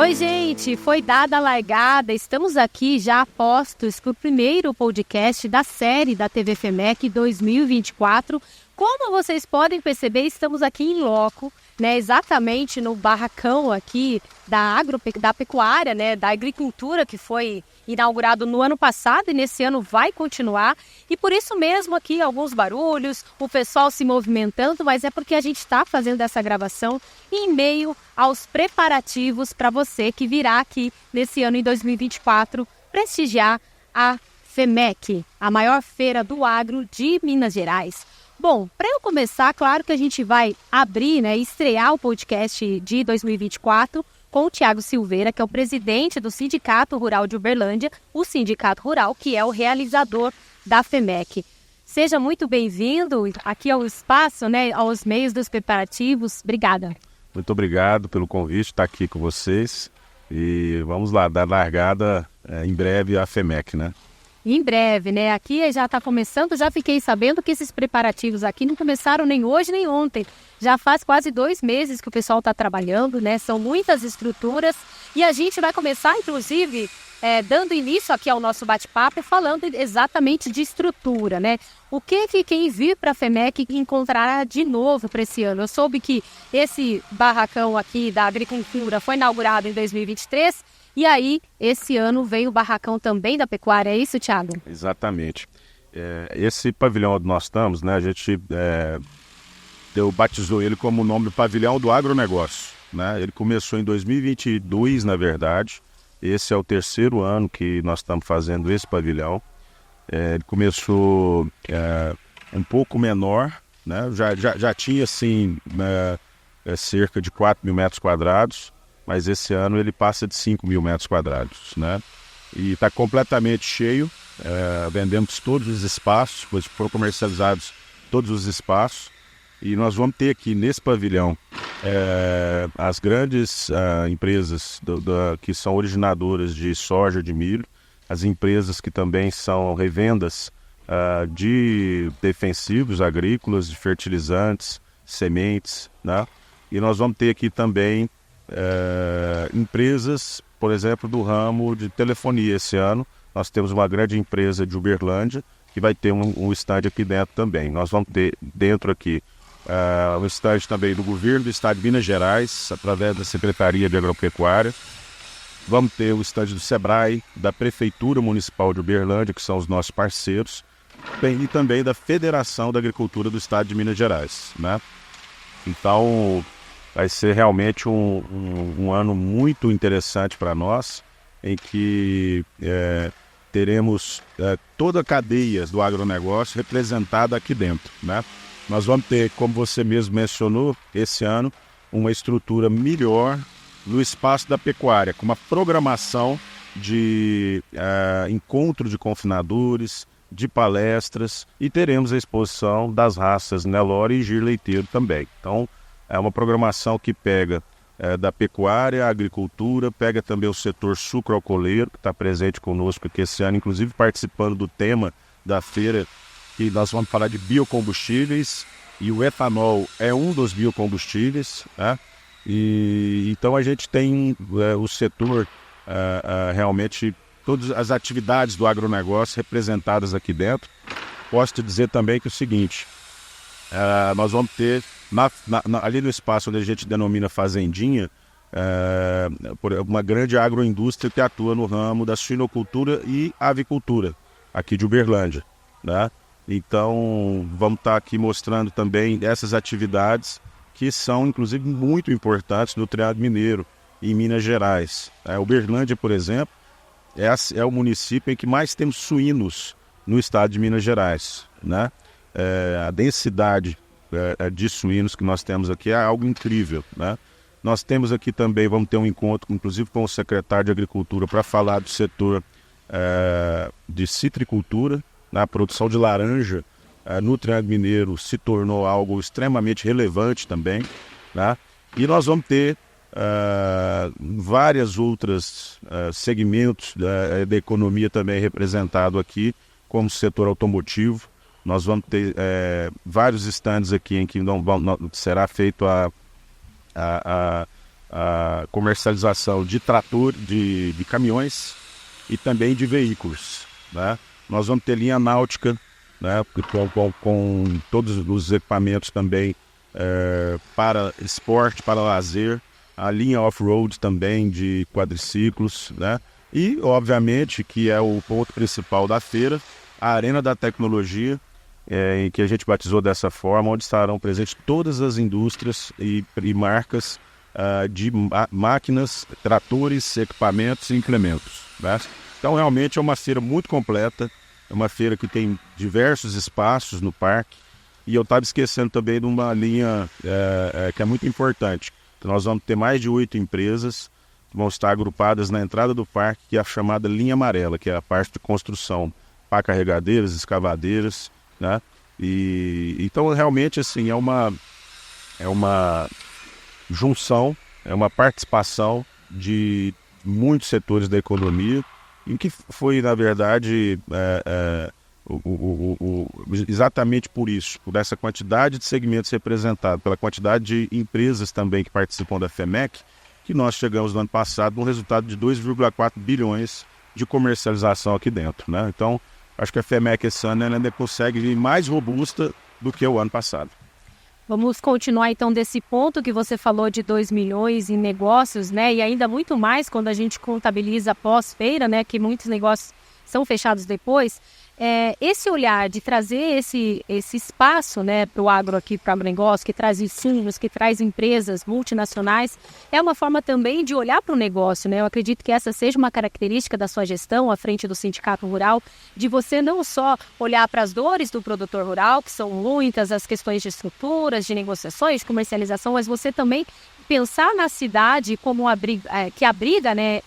Oi, gente, foi dada a largada, estamos aqui já postos para o primeiro podcast da série da TV FEMEC 2024. Como vocês podem perceber, estamos aqui em loco, né, exatamente no barracão aqui da pecuária, né, da agricultura, que foi inaugurado no ano passado e nesse ano vai continuar. E por isso mesmo aqui alguns barulhos, o pessoal se movimentando, mas é porque a gente está fazendo essa gravação em meio aos preparativos para você que virá aqui nesse ano em 2024 prestigiar a FEMEC, a maior feira do agro de Minas Gerais. Bom, para eu começar, claro que a gente vai abrir, né, estrear o podcast de 2024 com o Thiago Silveira, que é o presidente do Sindicato Rural de Uberlândia, o Sindicato Rural, que é o realizador da FEMEC. Seja muito bem-vindo aqui ao espaço, né, aos meios dos preparativos. Obrigada. Muito obrigado pelo convite, estar aqui com vocês. E vamos lá, dar largada em breve à FEMEC, né? Em breve, né? Aqui já está começando, já fiquei sabendo que esses preparativos aqui não começaram nem hoje nem ontem. Já faz quase 2 meses que o pessoal está trabalhando, né? São muitas estruturas e a gente vai começar, inclusive, dando início aqui ao nosso bate-papo, falando exatamente de estrutura, né? O que quem vir para a FEMEC encontrará de novo para esse ano? Eu soube que esse barracão aqui da agricultura foi inaugurado em 2023, e aí, esse ano veio o barracão também da pecuária, é isso, Thiago? Exatamente. Esse pavilhão onde nós estamos, né, a gente batizou ele como o nome do pavilhão do agronegócio, né? Ele começou em 2022, na verdade. Esse é o 3º ano que nós estamos fazendo esse pavilhão. Ele começou um pouco menor, né? Já tinha, assim, cerca de 4 mil metros quadrados. Mas esse ano ele passa de 5 mil metros quadrados, né? E está completamente cheio, vendemos todos os espaços, pois foram comercializados todos os espaços. E nós vamos ter aqui nesse pavilhão as grandes empresas que são originadoras de soja, de milho, as empresas que também são revendas de defensivos agrícolas, de fertilizantes, sementes, né? E nós vamos ter aqui também empresas, por exemplo, do ramo de telefonia. Esse ano nós temos uma grande empresa de Uberlândia que vai ter um stand aqui dentro também. Nós vamos ter dentro aqui um stand também do governo do estado de Minas Gerais, através da Secretaria de Agropecuária. Vamos ter o stand do Sebrae, da Prefeitura Municipal de Uberlândia, que são os nossos parceiros, e também da Federação da Agricultura do estado de Minas Gerais, né? Então vai ser realmente um ano muito interessante para nós, em que teremos toda a cadeia do agronegócio representada aqui dentro, né? Nós vamos ter, como você mesmo mencionou, esse ano, uma estrutura melhor no espaço da pecuária, com uma programação de encontro de confinadores, de palestras, e teremos a exposição das raças Nelore e Gir Leiteiro também. Então, é uma programação que pega da pecuária, a agricultura, pega também o setor sucroalcooleiro, que está presente conosco aqui esse ano, inclusive participando do tema da feira, que nós vamos falar de biocombustíveis, e o etanol é um dos biocombustíveis, né? E então a gente tem o setor, realmente, todas as atividades do agronegócio representadas aqui dentro. Posso te dizer também que é o seguinte, nós vamos ter ali no espaço onde a gente denomina fazendinha, uma grande agroindústria que atua no ramo da suinocultura e avicultura, aqui de Uberlândia, né? Então, vamos estar aqui mostrando também essas atividades que são, inclusive, muito importantes no Triângulo Mineiro e em Minas Gerais. Uberlândia, por exemplo, é o município em que mais temos suínos no estado de Minas Gerais, né? A densidade de suínos que nós temos aqui é algo incrível, né? Nós temos aqui também, vamos ter um encontro, inclusive com o secretário de Agricultura, para falar do setor de citricultura, na produção de laranja no Triângulo Mineiro se tornou algo extremamente relevante também, né? E nós vamos ter várias outras segmentos da economia também representado aqui, como o setor automotivo. Nós vamos ter vários stands aqui em que será feito a comercialização de trator, de caminhões e também de veículos, né? Nós vamos ter linha náutica, né? Com todos os equipamentos também para esporte, para lazer, a linha off-road também de quadriciclos, né? E, obviamente, que é o ponto principal da feira, a Arena da Tecnologia, em que a gente batizou dessa forma, onde estarão presentes todas as indústrias e marcas de máquinas, tratores, equipamentos e implementos, né? Então, realmente é uma feira muito completa, é uma feira que tem diversos espaços no parque, e eu estava esquecendo também de uma linha que é muito importante. Então, nós vamos ter mais de 8 empresas que vão estar agrupadas na entrada do parque, que é a chamada linha amarela, que é a parte de construção, pá carregadeiras, escavadeiras, né? E então realmente assim é uma junção, é uma participação de muitos setores da economia, em que foi, na verdade, exatamente por isso, por essa quantidade de segmentos representados, pela quantidade de empresas também que participam da FEMEC, que nós chegamos no ano passado num resultado de 2,4 bilhões de comercialização aqui dentro, né? Então, acho que a FEMEC esse ano ainda consegue vir mais robusta do que o ano passado. Vamos continuar então desse ponto que você falou de 2 milhões em negócios, né? E ainda muito mais quando a gente contabiliza pós-feira, né? Que muitos negócios são fechados depois. Esse olhar de trazer esse espaço, né, para o agro aqui, para o agronegócio, que traz insumos, que traz empresas multinacionais, é uma forma também de olhar para o negócio, né? Eu acredito que essa seja uma característica da sua gestão à frente do Sindicato Rural, de você não só olhar para as dores do produtor rural, que são muitas, as questões de estruturas, de negociações, de comercialização, mas você também pensar na cidade como que abriga, né,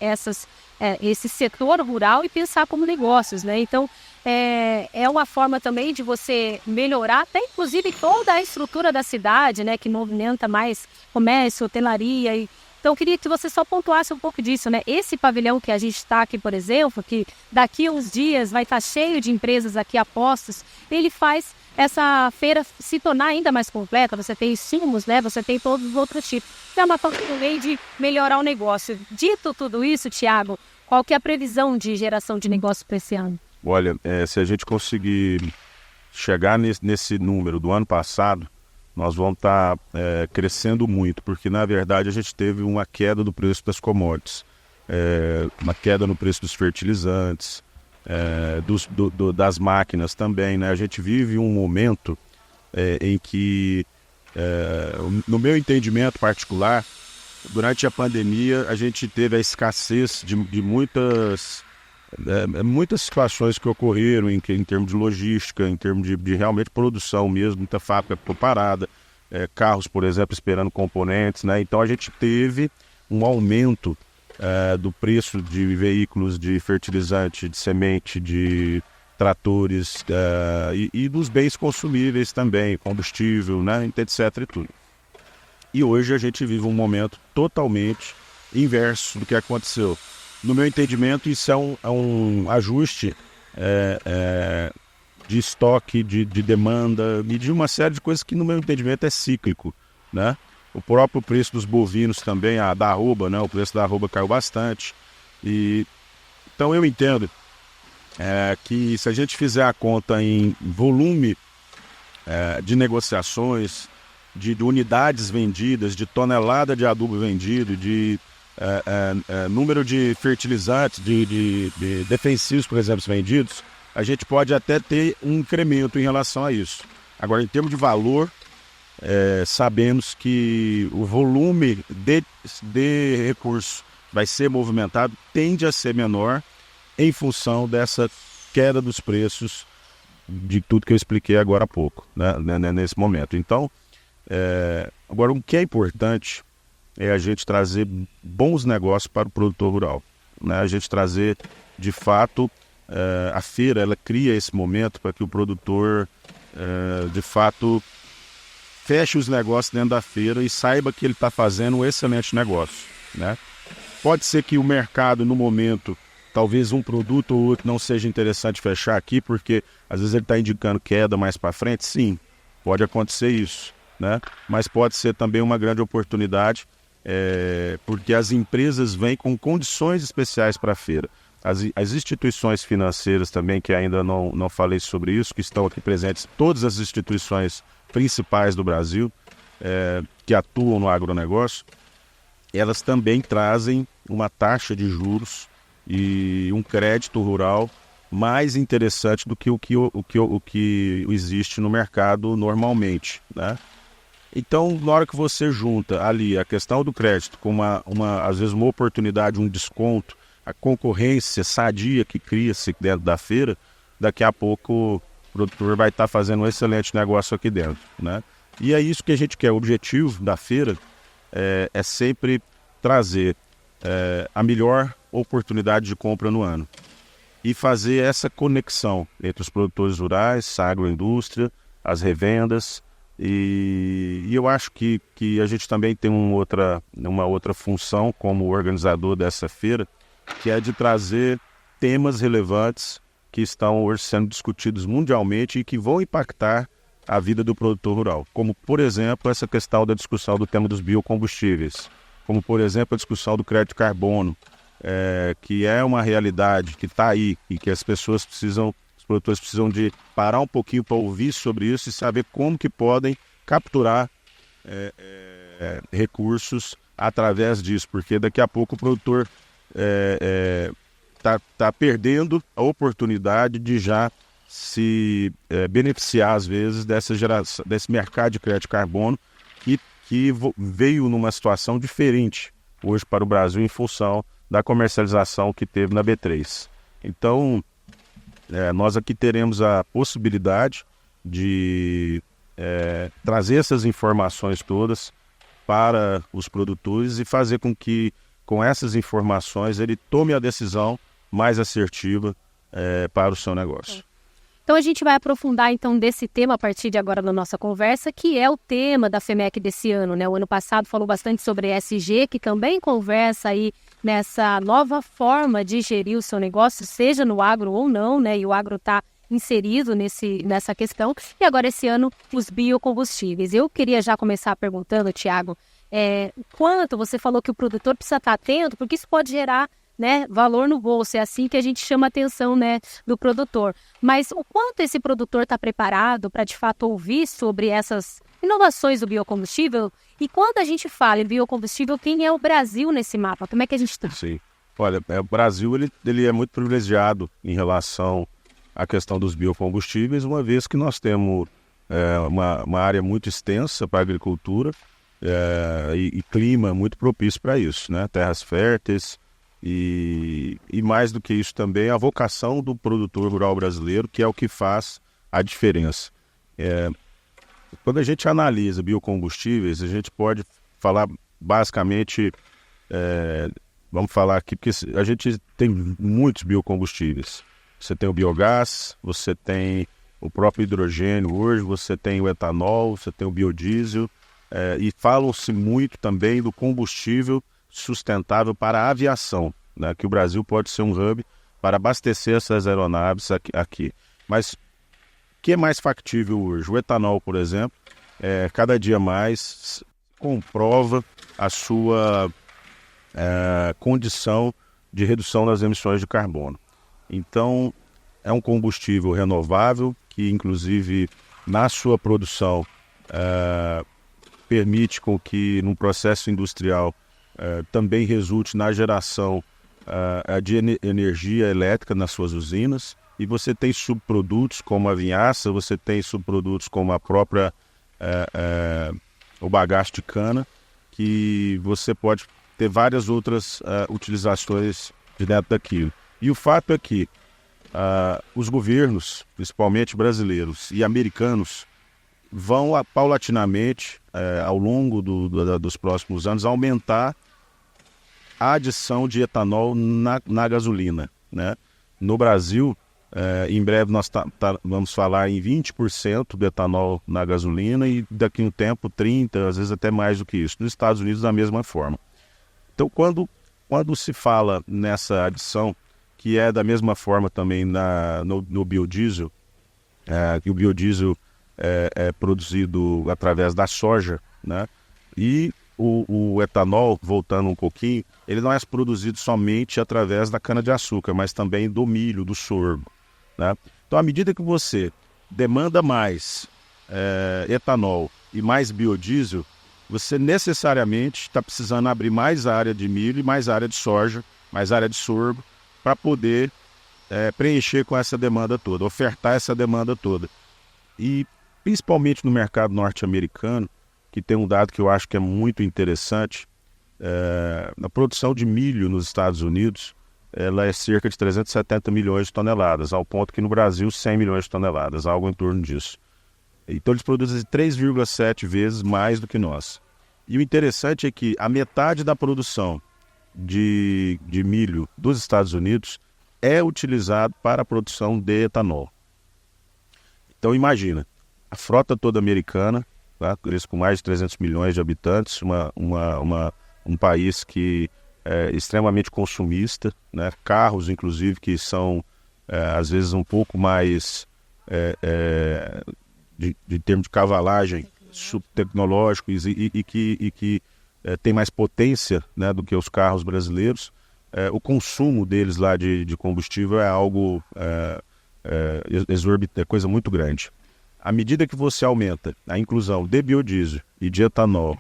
esse setor rural e pensar como negócios, né? Então, é uma forma também de você melhorar até inclusive toda a estrutura da cidade, né, que movimenta mais comércio, hotelaria. Então, eu queria que você só pontuasse um pouco disso, né? Esse pavilhão que a gente está aqui, por exemplo, que daqui a uns dias vai estar cheio de empresas aqui a postos, ele faz essa feira se tornar ainda mais completa. Você tem insumos, né? Você tem todos os outros tipos. É uma forma também de melhorar o negócio. Dito tudo isso, Thiago, qual que é a previsão de geração de negócio para esse ano? Olha, se a gente conseguir chegar nesse número do ano passado, nós vamos estar crescendo muito, porque na verdade a gente teve uma queda do preço das commodities, uma queda no preço dos fertilizantes, das máquinas também, né? A gente vive um momento em que, no meu entendimento particular, durante a pandemia a gente teve a escassez de muitas situações que ocorreram em termos de logística, em termos de realmente produção mesmo, muita fábrica ficou parada, carros, por exemplo, esperando componentes, né? Então a gente teve um aumento do preço de veículos, de fertilizante, de semente, de tratores e dos bens consumíveis também, combustível, né? Etc. e tudo. E hoje a gente vive um momento totalmente inverso do que aconteceu. No meu entendimento, isso é um ajuste de estoque, de demanda e de uma série de coisas que, no meu entendimento, é cíclico, né? O próprio preço dos bovinos também, da arroba, né? O preço da arroba caiu bastante. Então eu entendo que se a gente fizer a conta em volume de negociações, de unidades vendidas, de tonelada de adubo vendido, de número de fertilizantes, de defensivos, por exemplo, vendidos, a gente pode até ter um incremento em relação a isso. Agora, em termos de valor, sabemos que o volume de recurso vai ser movimentado, tende a ser menor em função dessa queda dos preços de tudo que eu expliquei agora há pouco, né, nesse momento. Então, agora o que é importante é a gente trazer bons negócios para o produtor rural, né? A gente trazer, de fato, a feira, ela cria esse momento para que o produtor, de fato, feche os negócios dentro da feira e saiba que ele está fazendo um excelente negócio, né? Pode ser que o mercado, no momento, talvez um produto ou outro não seja interessante fechar aqui, porque às vezes ele está indicando queda mais para frente. Sim, pode acontecer isso, né? Mas pode ser também uma grande oportunidade porque as empresas vêm com condições especiais para a feira. As instituições financeiras também, que ainda não falei sobre isso, que estão aqui presentes, todas as instituições principais do Brasil, que atuam no agronegócio, elas também trazem uma taxa de juros e um crédito rural mais interessante do que o que existe no mercado normalmente, né? Então, na hora que você junta ali a questão do crédito com às vezes uma oportunidade, um desconto, a concorrência sadia que cria-se dentro da feira, daqui a pouco o produtor vai estar fazendo um excelente negócio aqui dentro, né? E é isso que a gente quer. O objetivo da feira é sempre trazer a melhor oportunidade de compra no ano e fazer essa conexão entre os produtores rurais, a agroindústria, as revendas. E eu acho que a gente também tem uma outra função como organizador dessa feira, que é de trazer temas relevantes que estão hoje sendo discutidos mundialmente e que vão impactar a vida do produtor rural. Como, por exemplo, essa questão da discussão do tema dos biocombustíveis. Como, por exemplo, a discussão do crédito carbono, que é uma realidade que está aí e que os produtores precisam de parar um pouquinho para ouvir sobre isso e saber como que podem capturar recursos através disso, porque daqui a pouco o produtor tá perdendo a oportunidade de já se beneficiar, às vezes, desse mercado de crédito carbono que veio numa situação diferente hoje para o Brasil em função da comercialização que teve na B3. Então, nós aqui teremos a possibilidade de trazer essas informações todas para os produtores e fazer com que, com essas informações, ele tome a decisão mais assertiva para o seu negócio. Então a gente vai aprofundar então desse tema a partir de agora na nossa conversa, que é o tema da FEMEC desse ano, né? O ano passado falou bastante sobre ESG, que também conversa aí nessa nova forma de gerir o seu negócio, seja no agro ou não, né? E o agro está inserido nessa questão. E agora esse ano os biocombustíveis. Eu queria já começar perguntando, Tiago, quanto você falou que o produtor precisa estar atento, porque isso pode gerar, né, valor no bolso, é assim que a gente chama a atenção, né, do produtor. Mas o quanto esse produtor está preparado para, de fato, ouvir sobre essas inovações do biocombustível? E quando a gente fala em biocombustível, quem é o Brasil nesse mapa? Como é que a gente está? Sim. Olha, o Brasil ele é muito privilegiado em relação à questão dos biocombustíveis, uma vez que nós temos uma área muito extensa para a agricultura e clima muito propício para isso, né? Terras férteis. E mais do que isso também, a vocação do produtor rural brasileiro, que é o que faz a diferença. Quando a gente analisa biocombustíveis, a gente pode falar basicamente, vamos falar aqui, porque a gente tem muitos biocombustíveis. Você tem o biogás, você tem o próprio hidrogênio hoje, você tem o etanol, você tem o biodiesel, e falam-se muito também do combustível sustentável para a aviação, né? Que o Brasil pode ser um hub para abastecer essas aeronaves aqui. Mas o que é mais factível hoje? O etanol, por exemplo, cada dia mais comprova a sua condição de redução das emissões de carbono. Então, é um combustível renovável que, inclusive, na sua produção, permite com que, num processo industrial, também resulte na geração de energia elétrica nas suas usinas, e você tem subprodutos como a vinhaça, você tem subprodutos como a própria o bagaço de cana, que você pode ter várias outras utilizações de dentro daquilo. E o fato é que os governos, principalmente brasileiros e americanos, vão paulatinamente, ao longo dos próximos anos, aumentar a adição de etanol na gasolina, né? No Brasil, em breve nós vamos falar em 20% do etanol na gasolina e daqui a um tempo 30%, às vezes até mais do que isso. Nos Estados Unidos, da mesma forma. Então, quando se fala nessa adição, que é da mesma forma também no biodiesel, que o biodiesel é produzido através da soja, né? E o etanol, voltando um pouquinho, ele não é produzido somente através da cana-de-açúcar, mas também do milho, do sorgo, né? Então, à medida que você demanda mais etanol e mais biodiesel, você necessariamente está precisando abrir mais área de milho e mais área de soja, mais área de sorgo, para poder preencher com essa demanda toda, ofertar essa demanda toda. E principalmente no mercado norte-americano, que tem um dado que eu acho que é muito interessante, a produção de milho nos Estados Unidos, ela é cerca de 370 milhões de toneladas, ao ponto que no Brasil 100 milhões de toneladas, algo em torno disso. Então eles produzem 3,7 vezes mais do que nós. E o interessante é que a metade da produção de milho dos Estados Unidos é utilizado para a produção de etanol. Então imagina, a frota toda americana, tá? Eles com mais de 300 milhões de habitantes, um país que é extremamente consumista, né? Carros inclusive que são às vezes um pouco mais de termo de cavalagem subtecnológicos e que tem mais potência, né, do que os carros brasileiros. O consumo deles lá de combustível é algo exorbitante, é coisa muito grande. À medida que você aumenta a inclusão de biodiesel e de etanol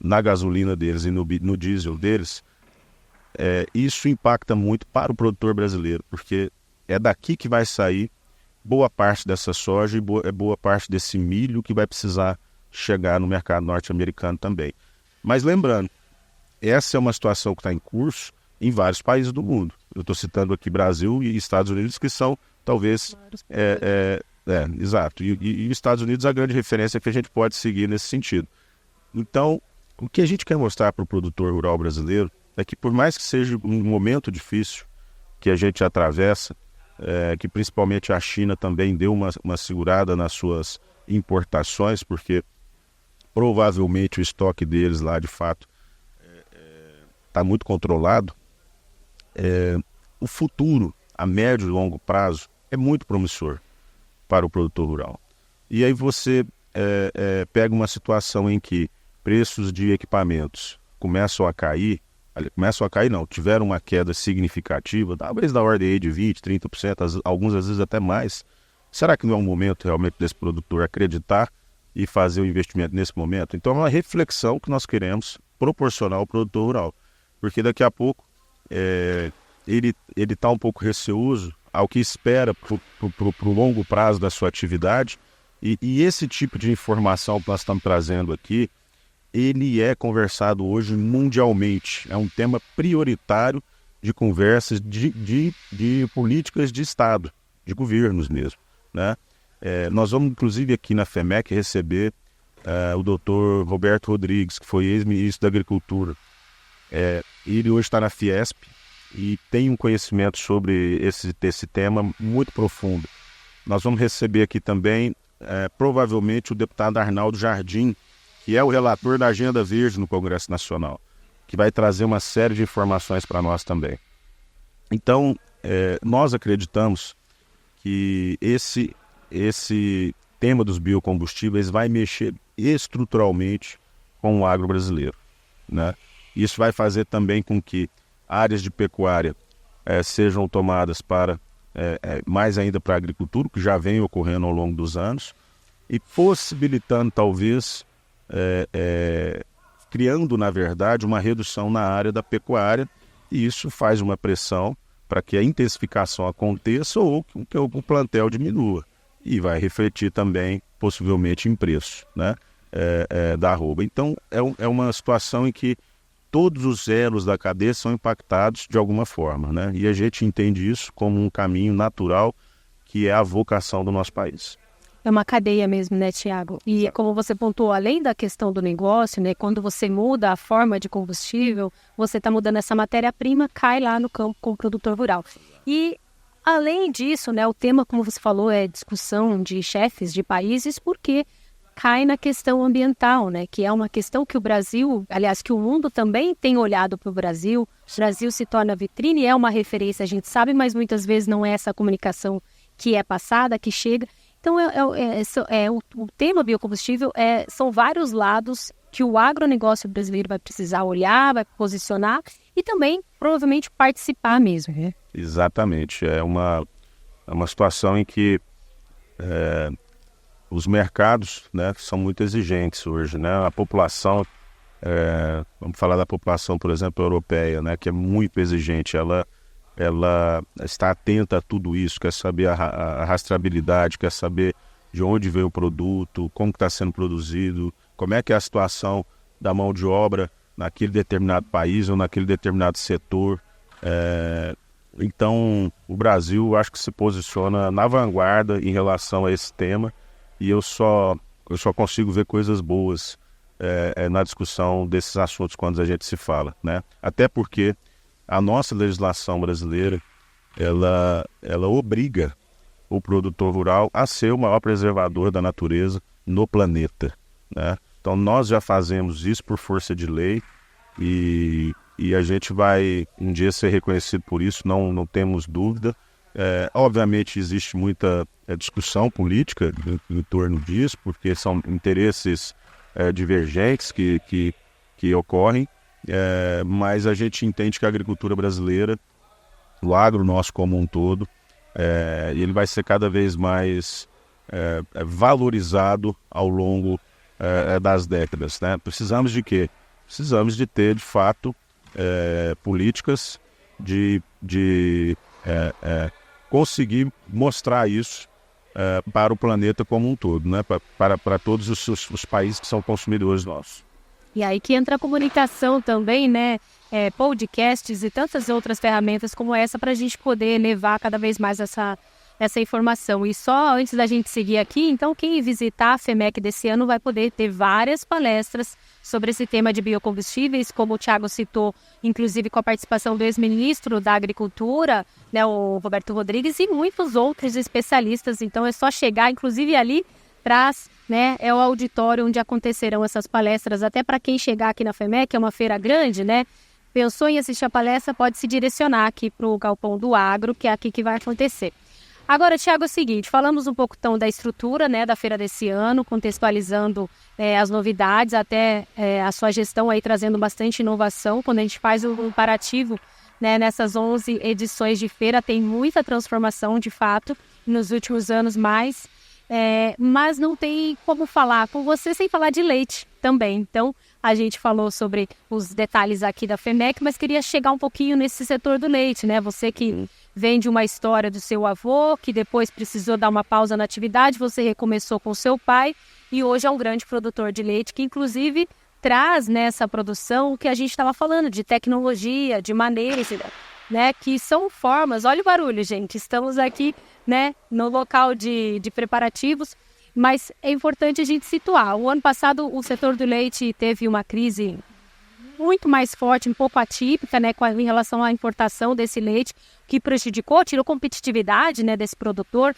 na gasolina deles e no diesel deles, isso impacta muito para o produtor brasileiro, porque é daqui que vai sair boa parte dessa soja e boa parte desse milho que vai precisar chegar no mercado norte-americano também. Mas lembrando, essa é uma situação que está em curso em vários países do mundo. Eu estou citando aqui Brasil e Estados Unidos, que são talvez... exato. E Estados Unidos é a grande referência que a gente pode seguir nesse sentido. Então, o que a gente quer mostrar para o produtor rural brasileiro é que, por mais que seja um momento difícil que a gente atravessa, que principalmente a China também deu uma segurada nas suas importações, porque provavelmente o estoque deles lá, de fato, está muito controlado. O futuro, a médio e longo prazo, é muito promissor para o produtor rural. E aí você pega uma situação em que preços de equipamentos começam a cair, tiveram uma queda significativa, talvez da ordem aí de 20%, 30%, alguns às vezes até mais. Será que não é um momento realmente desse produtor acreditar e fazer o investimento nesse momento? Então é uma reflexão que nós queremos proporcionar ao produtor rural, porque daqui a pouco ele está um pouco receoso ao que espera para o longo prazo da sua atividade, e esse tipo de informação que nós estamos trazendo aqui, ele é conversado hoje mundialmente, é um tema prioritário de conversas de políticas de Estado, de governos mesmo, né? Nós vamos inclusive aqui na FEMEC receber o doutor Roberto Rodrigues, que foi ex-ministro da Agricultura. Ele hoje está na Fiesp e tem um conhecimento sobre esse tema muito profundo. Nós vamos receber aqui também, provavelmente, o deputado Arnaldo Jardim, que é o relator da Agenda Verde no Congresso Nacional, que vai trazer uma série de informações para nós também. Então, nós acreditamos que esse tema dos biocombustíveis vai mexer estruturalmente com o agro brasileiro, né? Isso vai fazer também com que áreas de pecuária sejam tomadas para mais ainda para a agricultura, que já vem ocorrendo ao longo dos anos, e possibilitando talvez, criando na verdade uma redução na área da pecuária, e isso faz uma pressão para que a intensificação aconteça ou que o plantel diminua, e vai refletir também possivelmente em preço, né, da arroba. Então é uma situação em que todos os elos da cadeia são impactados de alguma forma, né? E a gente entende isso como um caminho natural, que é a vocação do nosso país. É uma cadeia mesmo, né, Tiago? E Exato. Como você pontuou, além da questão do negócio, né, quando você muda a forma de combustível, você está mudando essa matéria-prima, cai lá no campo com o produtor rural. E, além disso, né, o tema, como você falou, é discussão de chefes de países, porque cai na questão ambiental, né, que é uma questão que o Brasil, aliás, que o mundo também tem olhado para o Brasil. O Brasil se torna vitrine, é uma referência, a gente sabe, mas muitas vezes não é essa comunicação que é passada, que chega. Então, o tema biocombustível são vários lados que o agronegócio brasileiro vai precisar olhar, vai posicionar e também, provavelmente, participar mesmo. Né? Exatamente. É uma situação em que os mercados, né, são muito exigentes hoje. Né? A população, vamos falar da população, por exemplo, europeia, né, que é muito exigente. Ela está atenta a tudo isso, quer saber a rastreabilidade, quer saber de onde veio o produto, como está sendo produzido, como é que é a situação da mão de obra naquele determinado país ou naquele determinado setor. Então, o Brasil, acho que se posiciona na vanguarda em relação a esse tema e eu só consigo ver coisas boas na discussão desses assuntos quando a gente se fala, né? Até porque a nossa legislação brasileira, ela obriga o produtor rural a ser o maior preservador da natureza no planeta, né? Então, nós já fazemos isso por força de lei e a gente vai um dia ser reconhecido por isso, não temos dúvida. Obviamente, existe muita discussão política em torno disso, porque são interesses divergentes que ocorrem, mas a gente entende que a agricultura brasileira, o agro nosso como um todo, ele vai ser cada vez mais valorizado ao longo das décadas, né? Precisamos de quê? Precisamos de ter, de fato, políticas de conseguir mostrar isso para o planeta como um todo, né? Para todos os países que são consumidores nossos. E aí que entra a comunicação também, né? Podcasts e tantas outras ferramentas como essa para a gente poder levar cada vez mais essa informação. E só antes da gente seguir aqui, então quem visitar a FEMEC desse ano vai poder ter várias palestras sobre esse tema de biocombustíveis, como o Thiago citou, inclusive com a participação do ex-ministro da Agricultura, né, o Roberto Rodrigues, e muitos outros especialistas. Então é só chegar, inclusive ali atrás, né, é o auditório onde acontecerão essas palestras, até para quem chegar aqui na FEMEC, é uma feira grande, né? Pensou em assistir a palestra, pode se direcionar aqui para o Galpão do Agro, que é aqui que vai acontecer. Agora, Thiago, é o seguinte, falamos um pouco então da estrutura, né, da feira desse ano, contextualizando as novidades, até a sua gestão aí trazendo bastante inovação. Quando a gente faz o comparativo, né, nessas 11 edições de feira, tem muita transformação de fato nos últimos anos, mas não tem como falar com você sem falar de leite também. Então, a gente falou sobre os detalhes aqui da FEMEC, mas queria chegar um pouquinho nesse setor do leite, né? Você que vem de uma história do seu avô, que depois precisou dar uma pausa na atividade, você recomeçou com seu pai e hoje é um grande produtor de leite, que inclusive traz nessa produção o que a gente estava falando, de tecnologia, de maneiras, né? Que são formas, olha o barulho, gente, estamos aqui, né, no local de preparativos, mas é importante a gente situar. O ano passado o setor do leite teve uma crise muito mais forte, um pouco atípica, né, em relação à importação desse leite, que prejudicou, tirou competitividade, né, desse produtor.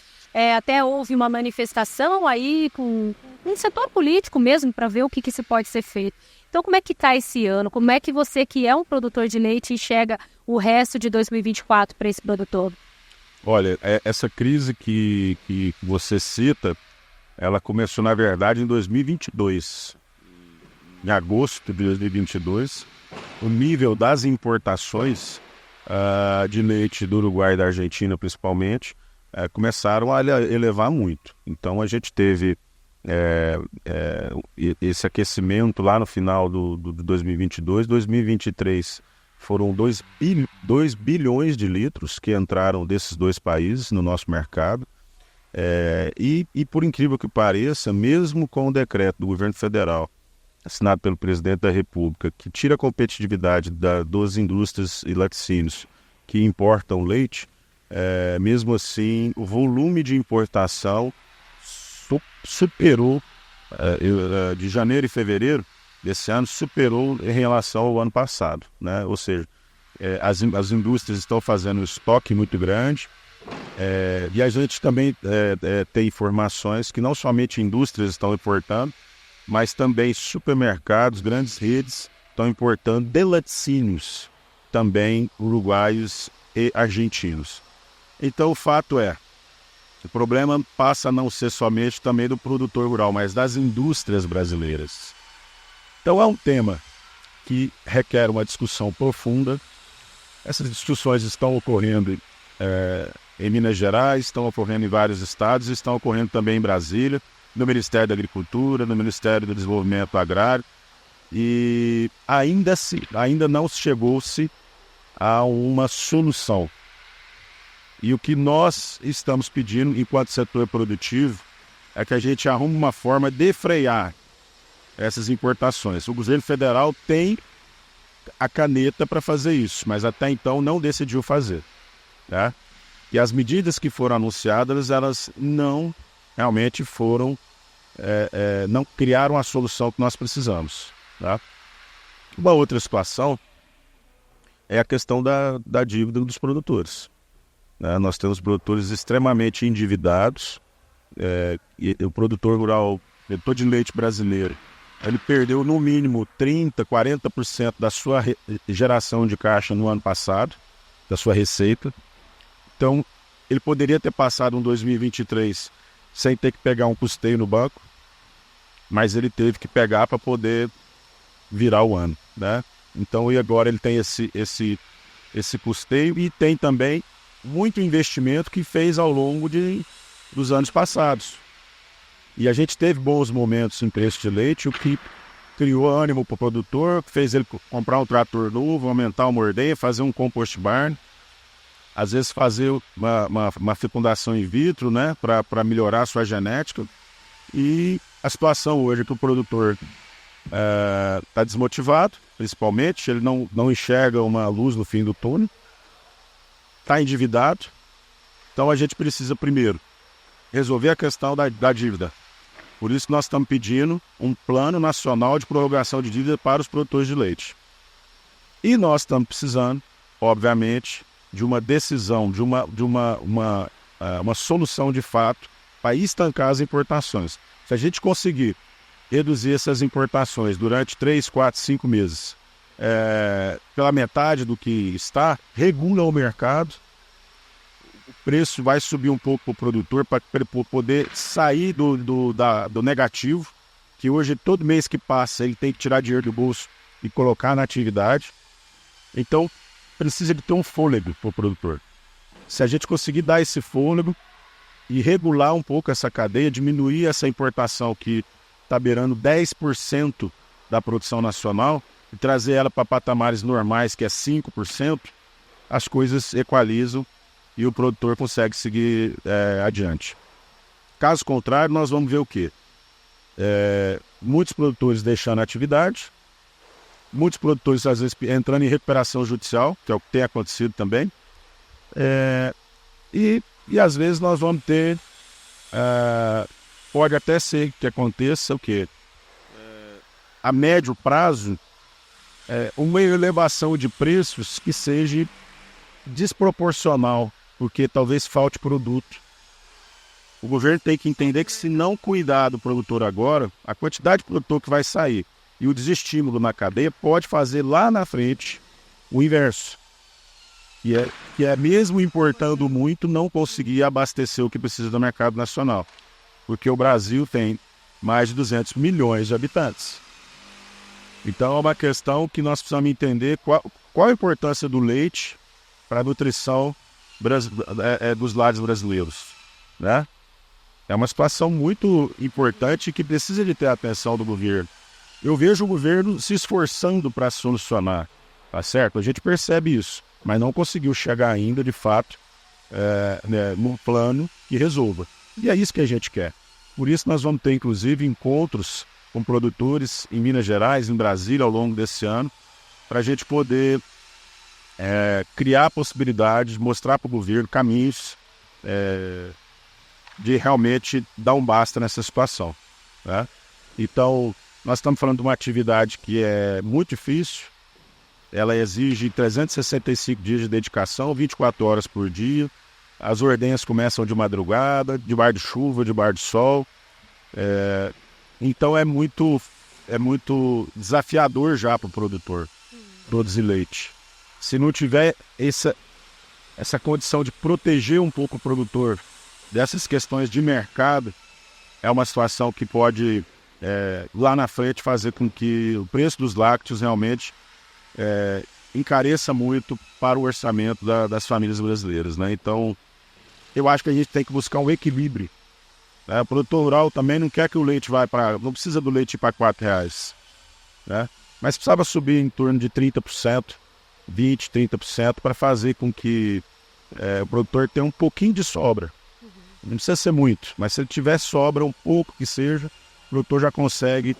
Até houve uma manifestação aí com um setor político mesmo para ver o que se pode ser feito. Então, como é que está esse ano? Como é que você, que é um produtor de leite, enxerga o resto de 2024 para esse produtor? Olha, essa crise que você cita, ela começou, na verdade, em 2022. Em agosto de 2022, o nível das importações de leite do Uruguai e da Argentina, principalmente, começaram a elevar muito. Então, a gente teve esse aquecimento lá no final do 2022. 2023 foram 2 bilhões de litros que entraram desses dois países no nosso mercado. E por incrível que pareça, mesmo com o decreto do governo federal, assinado pelo presidente da República, que tira a competitividade das indústrias e laticínios que importam leite, mesmo assim, o volume de importação superou, de janeiro e fevereiro desse ano, superou em relação ao ano passado, né? Ou seja, as indústrias estão fazendo um estoque muito grande, e a gente também tem informações que não somente indústrias estão importando, mas também supermercados, grandes redes estão importando de laticínios, também uruguaios e argentinos. Então o fato é, O problema passa a não ser somente também do produtor rural, mas das indústrias brasileiras. Então é um tema que requer uma discussão profunda. Essas discussões estão ocorrendo em Minas Gerais, estão ocorrendo em vários estados, estão ocorrendo também em Brasília, no Ministério da Agricultura, no Ministério do Desenvolvimento Agrário, e ainda não chegou-se a uma solução. E o que nós estamos pedindo, enquanto setor produtivo, é que a gente arrume uma forma de frear essas importações. O governo federal tem a caneta para fazer isso, mas até então não decidiu fazer. Tá? E as medidas que foram anunciadas, elas não realmente foram, não criaram a solução que nós precisamos. Tá? Uma outra situação é a questão da dívida dos produtores. Nós temos produtores extremamente endividados, e o produtor rural, produtor de leite brasileiro, ele perdeu no mínimo 30%, 40% da sua geração de caixa no ano passado, da sua receita. Então, ele poderia ter passado um 2023 sem ter que pegar um custeio no banco, mas ele teve que pegar para poder virar o ano. Né? Então, e agora ele tem esse custeio e tem também muito investimento que fez ao longo dos anos passados. E a gente teve bons momentos em preço de leite, o que criou ânimo para o produtor, fez ele comprar um trator novo, aumentar uma ordenha, fazer um compost barn, às vezes fazer uma fecundação in vitro, né, para melhorar a sua genética. E a situação hoje é que o produtor está desmotivado, principalmente, ele não enxerga uma luz no fim do túnel, está endividado. Então a gente precisa primeiro resolver a questão da dívida. Por isso que nós estamos pedindo um plano nacional de prorrogação de dívida para os produtores de leite. E nós estamos precisando, obviamente, de uma decisão, de uma solução de fato para estancar as importações. Se a gente conseguir reduzir essas importações durante 3, 4, 5 meses, pela metade do que está, regula o mercado, o preço vai subir um pouco para o produtor para poder sair do negativo, que hoje todo mês que passa ele tem que tirar dinheiro do bolso e colocar na atividade. Então precisa de ter um fôlego para o produtor. Se a gente conseguir dar esse fôlego e regular um pouco essa cadeia, diminuir essa importação que está beirando 10% da produção nacional e trazer ela para patamares normais, que é 5%, as coisas equalizam e o produtor consegue seguir adiante. Caso contrário, nós vamos ver o quê? Muitos produtores deixando a atividade, muitos produtores às vezes entrando em recuperação judicial, que é o que tem acontecido também, e às vezes nós vamos ter, pode até ser que aconteça o quê? A médio prazo, uma elevação de preços que seja desproporcional, porque talvez falte produto. O governo tem que entender que se não cuidar do produtor agora, a quantidade de produtor que vai sair e o desestímulo na cadeia pode fazer lá na frente o inverso. Que é mesmo importando muito, não conseguir abastecer o que precisa do mercado nacional. Porque o Brasil tem mais de 200 milhões de habitantes. Então é uma questão que nós precisamos entender qual a importância do leite para a nutrição dos lares brasileiros. Né? É uma situação muito importante que precisa de ter a atenção do governo. Eu vejo o governo se esforçando para solucionar, tá certo? A gente percebe isso, mas não conseguiu chegar ainda, de fato, num plano que resolva. E é isso que a gente quer. Por isso nós vamos ter, inclusive, encontros com produtores em Minas Gerais, em Brasília, ao longo desse ano, para a gente poder criar possibilidades, mostrar para o governo caminhos de realmente dar um basta nessa situação. Né? Então, nós estamos falando de uma atividade que é muito difícil, ela exige 365 dias de dedicação, 24 horas por dia, as ordenhas começam de madrugada, debaixo de chuva, debaixo de sol, então é muito desafiador já para o produtor produzir leite. Se não tiver essa condição de proteger um pouco o produtor dessas questões de mercado, é uma situação que pode, lá na frente, fazer com que o preço dos lácteos realmente encareça muito para o orçamento das famílias brasileiras, né? Então, eu acho que a gente tem que buscar um equilíbrio, né? O produtor rural também não quer que o leite vá para... Não precisa do leite ir para R$4, né? Mas precisava subir em torno de 30%, 20%, 30%, para fazer com que o produtor tenha um pouquinho de sobra. Não precisa ser muito, mas se ele tiver sobra, um pouco que seja, o produtor já consegue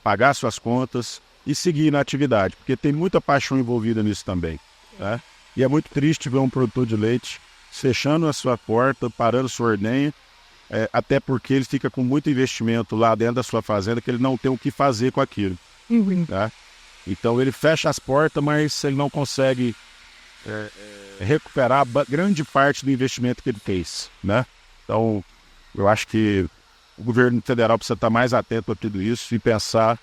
pagar suas contas e seguir na atividade, porque tem muita paixão envolvida nisso também, né? E é muito triste ver um produtor de leite fechando a sua porta, parando sua ordenha, até porque ele fica com muito investimento lá dentro da sua fazenda que ele não tem o que fazer com aquilo. Né? Então ele fecha as portas, mas ele não consegue recuperar grande parte do investimento que ele fez. Né? Então eu acho que o governo federal precisa estar mais atento a tudo isso e pensar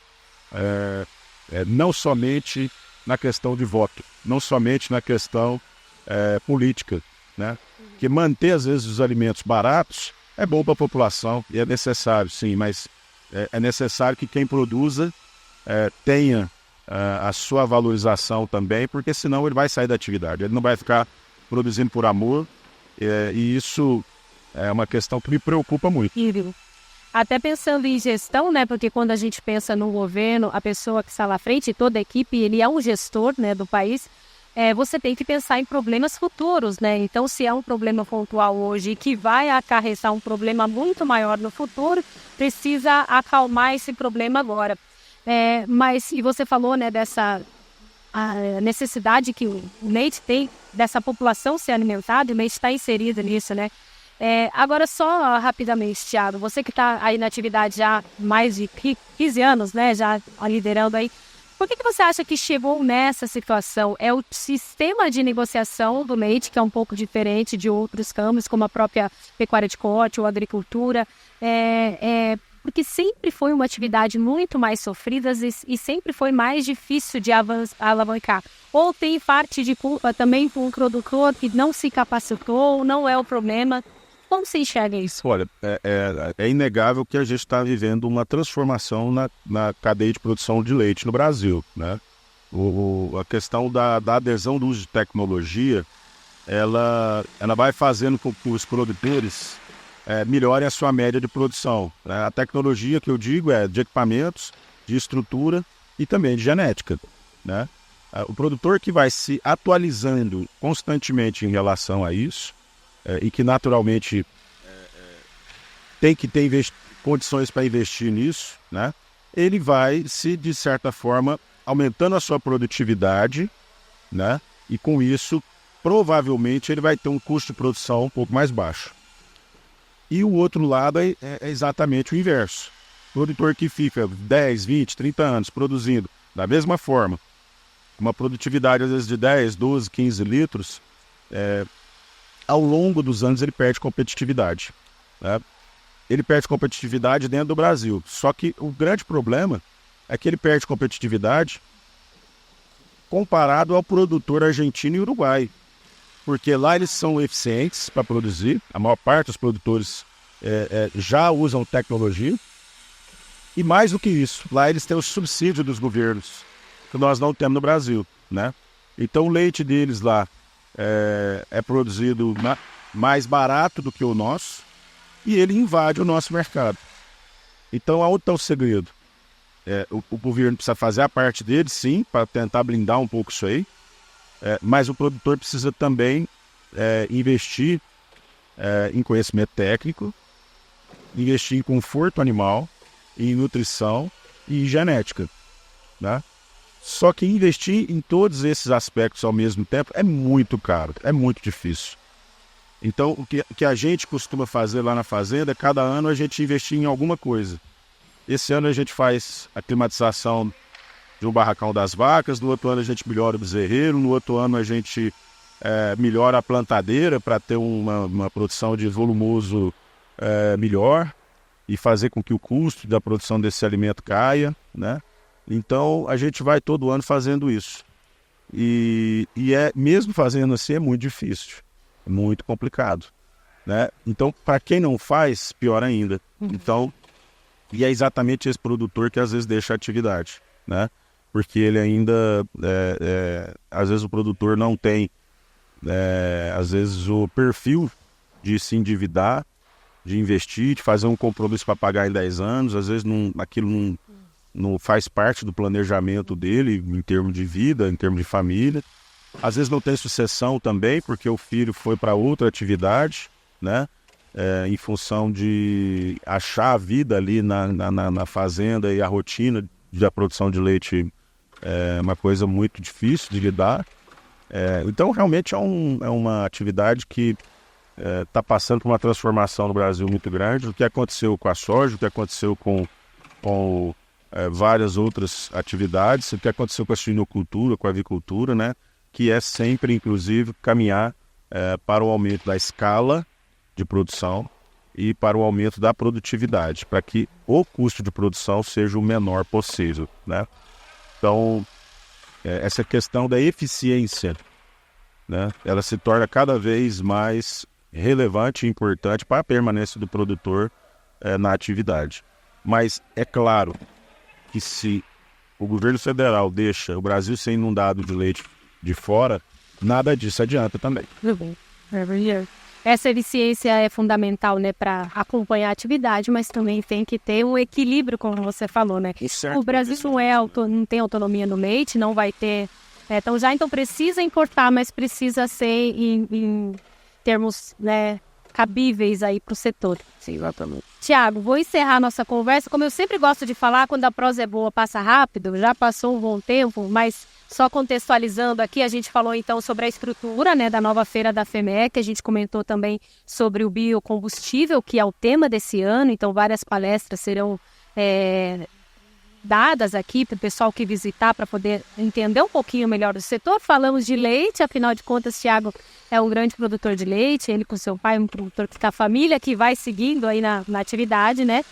não somente na questão de voto, não somente na questão política, né? Que manter às vezes os alimentos baratos é bom para a população e é necessário, sim, mas é necessário que quem produza tenha a sua valorização também, porque senão ele vai sair da atividade, ele não vai ficar produzindo por amor, e isso é uma questão que me preocupa muito. Até pensando em gestão, né? Porque quando a gente pensa no governo, a pessoa que está lá à frente, toda a equipe, ele é um gestor, né, do país. Você tem que pensar em problemas futuros, né? Então, se é um problema pontual hoje e que vai acarretar um problema muito maior no futuro, precisa acalmar esse problema agora. Mas, e você falou, né, dessa a necessidade que o leite tem, dessa população ser alimentada, o leite está inserido nisso, né? Agora, só rapidamente, Thiago, você que está aí na atividade já há mais de 15 anos, né, já liderando aí, por que você acha que chegou nessa situação? É o sistema de negociação do leite, que é um pouco diferente de outros campos, como a própria pecuária de corte ou agricultura, porque sempre foi uma atividade muito mais sofrida e sempre foi mais difícil de alavancar. Ou tem parte de culpa também com o produtor que não se capacitou, não é o problema. Como você enxerga isso? Olha, é inegável que a gente está vivendo uma transformação na cadeia de produção de leite no Brasil, né? A questão da adesão do uso de tecnologia, ela vai fazendo com que os produtores melhorem a sua média de produção, né? A tecnologia que eu digo é de equipamentos, de estrutura e também de genética, né? O produtor que vai se atualizando constantemente em relação a isso, e que naturalmente tem que ter condições para investir nisso, né? Ele vai se, de certa forma, aumentando a sua produtividade, né? E com isso, provavelmente, ele vai ter um custo de produção um pouco mais baixo. E o outro lado é exatamente o inverso. O produtor que fica 10, 20, 30 anos produzindo da mesma forma, uma produtividade às vezes de 10, 12, 15 litros, ao longo dos anos ele perde competitividade, né? Ele perde competitividade dentro do Brasil. Só que o grande problema é que ele perde competitividade comparado ao produtor argentino e uruguai. Porque lá eles são eficientes para produzir, a maior parte dos produtores já usam tecnologia. E mais do que isso, lá eles têm o subsídio dos governos, que nós não temos no Brasil, né? Então o leite deles lá é produzido mais barato do que o nosso e ele invade o nosso mercado. Então, aonde está o segredo? O governo precisa fazer a parte dele, sim, para tentar blindar um pouco isso aí, mas o produtor precisa também investir em conhecimento técnico, investir em conforto animal, em nutrição e em genética, né? Só que investir em todos esses aspectos ao mesmo tempo é muito caro, é muito difícil. Então, o que a gente costuma fazer lá na fazenda, cada ano a gente investir em alguma coisa. Esse ano a gente faz a climatização de um barracão das vacas, no outro ano a gente melhora o bezerreiro, no outro ano a gente melhora a plantadeira para ter uma produção de volumoso melhor e fazer com que o custo da produção desse alimento caia, né? Então, a gente vai todo ano fazendo isso. E mesmo fazendo assim, é muito difícil, é muito complicado. né? Então, para quem não faz, pior ainda. Então, e é exatamente esse produtor que às vezes deixa a atividade, né? Porque ele ainda, às vezes o produtor não tem, às vezes o perfil de se endividar, de investir, de fazer um compromisso para pagar em 10 anos, às vezes aquilo não faz parte do planejamento dele em termos de vida, em termos de família. Às vezes não tem sucessão também, porque o filho foi para outra atividade, né? Em função de achar a vida ali na fazenda, e a rotina da produção de leite é uma coisa muito difícil de lidar. Então, realmente é uma atividade que está passando por uma transformação no Brasil muito grande. O que aconteceu com a soja, o que aconteceu com várias outras atividades, o que aconteceu com a suinocultura, com a avicultura, né? Que é sempre, inclusive, caminhar para o aumento da escala de produção e para o aumento da produtividade, para que o custo de produção seja o menor possível, né? Então, essa questão da eficiência, né, ela se torna cada vez mais relevante e importante para a permanência do produtor na atividade. Mas é claro que se o governo federal deixa o Brasil ser inundado de leite de fora, nada disso adianta também. Tudo bem. Essa eficiência é fundamental, né, para acompanhar a atividade, mas também tem que ter um equilíbrio, como você falou, né? O Brasil não tem autonomia no leite, não vai ter. Então precisa importar, mas precisa ser em termos, né, cabíveis aí para o setor. Sim, exatamente. Tiago, vou encerrar nossa conversa. Como eu sempre gosto de falar, quando a prosa é boa, passa rápido. Já passou um bom tempo, mas só contextualizando aqui, a gente falou então sobre a estrutura, né, da nova feira da FEMEC. A gente comentou também sobre o biocombustível, que é o tema desse ano. Então, várias palestras serão dadas aqui para o pessoal que visitar, para poder entender um pouquinho melhor do setor. Falamos de leite, afinal de contas, Tiago é um grande produtor de leite, ele com seu pai, um produtor que está a família, que vai seguindo aí na atividade, né?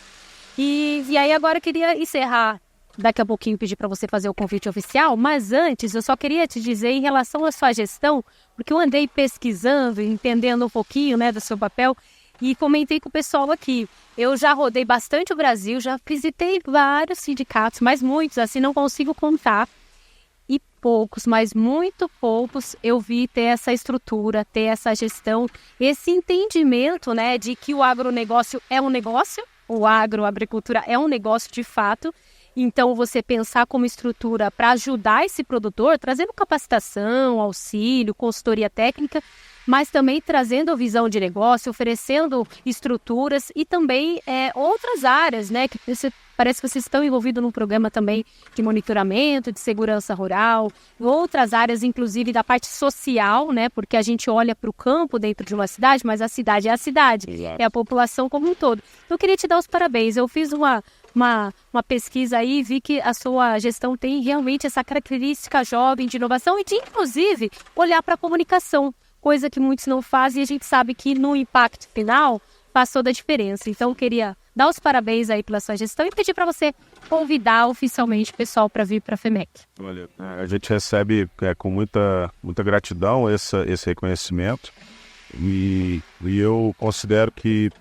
E aí agora eu queria encerrar, daqui a pouquinho pedir para você fazer o convite oficial, mas antes eu só queria te dizer em relação à sua gestão, porque eu andei pesquisando, entendendo um pouquinho, né, do seu papel, e comentei com o pessoal aqui. Eu já rodei bastante o Brasil, já visitei vários sindicatos, mas muitos, assim, não consigo contar. E poucos, mas muito poucos, eu vi ter essa estrutura, ter essa gestão, esse entendimento, né, de que o agronegócio é um negócio, a agricultura é um negócio de fato. Então, você pensar como estrutura para ajudar esse produtor, trazendo capacitação, auxílio, consultoria técnica, mas também trazendo visão de negócio, oferecendo estruturas e também outras áreas, né? Que parece que vocês estão envolvidos num programa também de monitoramento, de segurança rural, outras áreas, inclusive da parte social, né? Porque a gente olha para o campo dentro de uma cidade, mas a cidade é a cidade, Exato. é a população como um todo. Então, eu queria te dar os parabéns. Eu fiz uma pesquisa aí e vi que a sua gestão tem realmente essa característica jovem de inovação e de, inclusive, olhar para a comunicação, coisa que muitos não fazem e a gente sabe que no impacto final faz toda a diferença. Então, eu queria dar os parabéns aí pela sua gestão e pedir para você convidar oficialmente o pessoal para vir para a FEMEC. Olha, a gente recebe com muita gratidão esse reconhecimento e eu considero que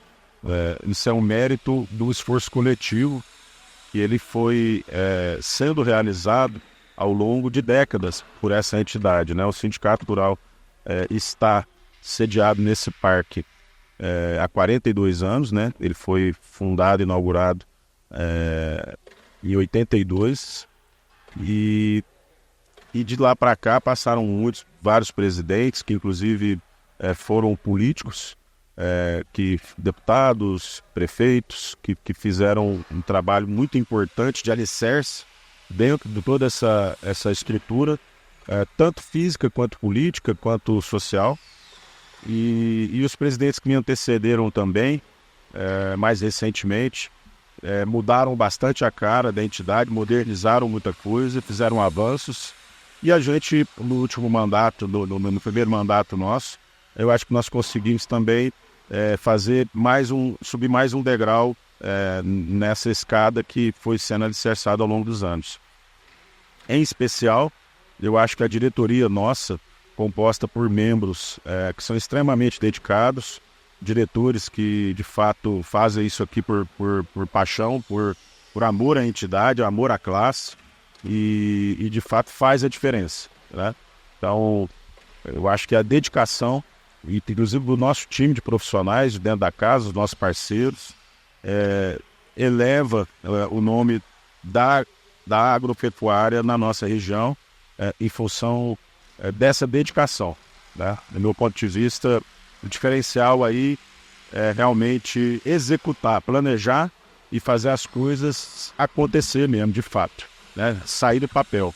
isso é um mérito do esforço coletivo que ele foi sendo realizado ao longo de décadas por essa entidade, né? O Sindicato Rural está sediado nesse parque há 42 anos, né? Ele foi fundado e inaugurado em 82 e de lá para cá passaram vários presidentes que inclusive foram políticos, deputados, prefeitos, que fizeram um trabalho muito importante de alicerce dentro de toda essa estrutura, tanto física quanto política, quanto social. E os presidentes que me antecederam também, mais recentemente, mudaram bastante a cara da entidade, modernizaram muita coisa, fizeram avanços. E a gente, no último mandato, no primeiro mandato nosso, eu acho que nós conseguimos também subir mais um degrau nessa escada que foi sendo alicerçada ao longo dos anos. Em especial, eu acho que a diretoria nossa, composta por membros que são extremamente dedicados, diretores que de fato fazem isso aqui por paixão, por amor à entidade, amor à classe e de fato faz a diferença, né? Então, eu acho que a dedicação, inclusive do nosso time de profissionais de dentro da casa, os nossos parceiros, eleva o nome da agropecuária na nossa região em função dessa dedicação, né? Do meu ponto de vista, o diferencial aí é realmente executar, planejar e fazer as coisas acontecer mesmo, de fato, né? Sair do papel.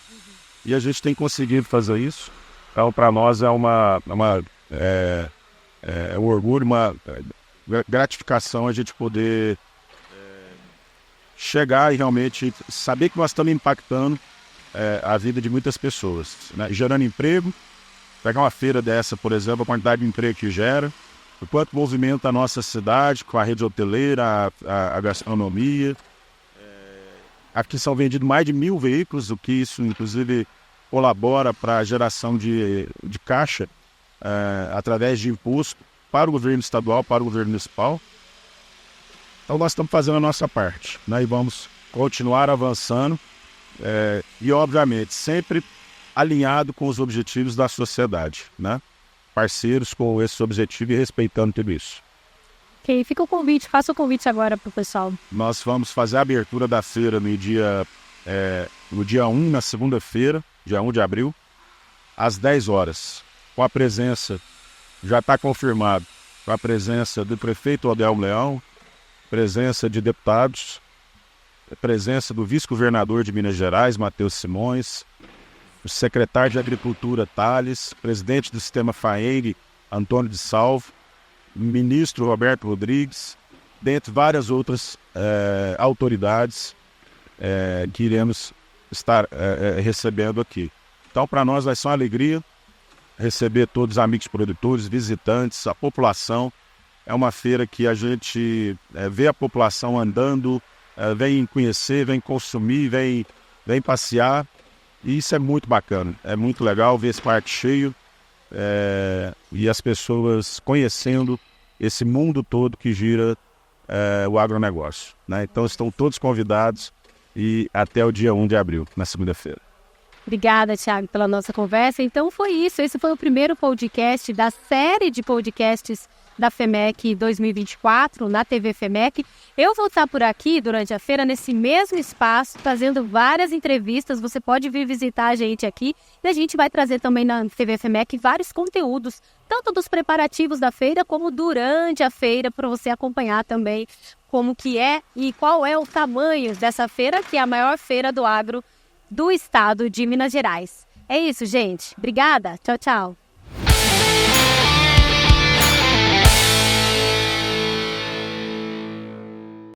E a gente tem conseguido fazer isso. Então, para nós é um orgulho, uma gratificação a gente poder chegar e realmente saber que nós estamos impactando a vida de muitas pessoas, né? Gerando emprego. Pegar uma feira dessa, por exemplo, a quantidade de emprego que gera, o quanto movimenta a nossa cidade com a rede hoteleira, a gastronomia. Aqui são vendidos mais de 1.000 veículos, o que isso, inclusive, colabora para a geração de caixa através de imposto para o governo estadual, para o governo municipal. Então, nós estamos fazendo a nossa parte, né? E vamos continuar avançando e, obviamente, sempre alinhado com os objetivos da sociedade, né? Parceiros com esse objetivo e respeitando tudo isso. Ok, fica o convite, faça o convite agora para o pessoal. Nós vamos fazer a abertura da feira no dia 1, na segunda-feira, dia 1 de abril, às 10 horas, com a presença, já está confirmado, com a presença do prefeito Odelmo Leão, presença de deputados, presença do vice-governador de Minas Gerais, Matheus Simões, o secretário de Agricultura, Thales, presidente do Sistema FAENG, Antônio de Salvo, ministro Roberto Rodrigues, dentre várias outras autoridades que iremos estar recebendo aqui. Então, para nós vai ser uma alegria receber todos os amigos produtores, visitantes, a população. É uma feira que a gente vê a população andando, vem conhecer, vem consumir, vem passear. E isso é muito bacana, é muito legal ver esse parque cheio e as pessoas conhecendo esse mundo todo que gira o agronegócio, né? Então estão todos convidados e até o dia 1 de abril, na segunda-feira. Obrigada, Thiago, pela nossa conversa. Então foi isso, esse foi o primeiro podcast da série de podcasts da FEMEC 2024, na TV FEMEC. Eu vou estar por aqui durante a feira, nesse mesmo espaço, fazendo várias entrevistas. Você pode vir visitar a gente aqui e a gente vai trazer também na TV FEMEC vários conteúdos, tanto dos preparativos da feira, como durante a feira, para você acompanhar também como que é e qual é o tamanho dessa feira, que é a maior feira do agro do estado de Minas Gerais. É isso, gente. Obrigada. Tchau, tchau.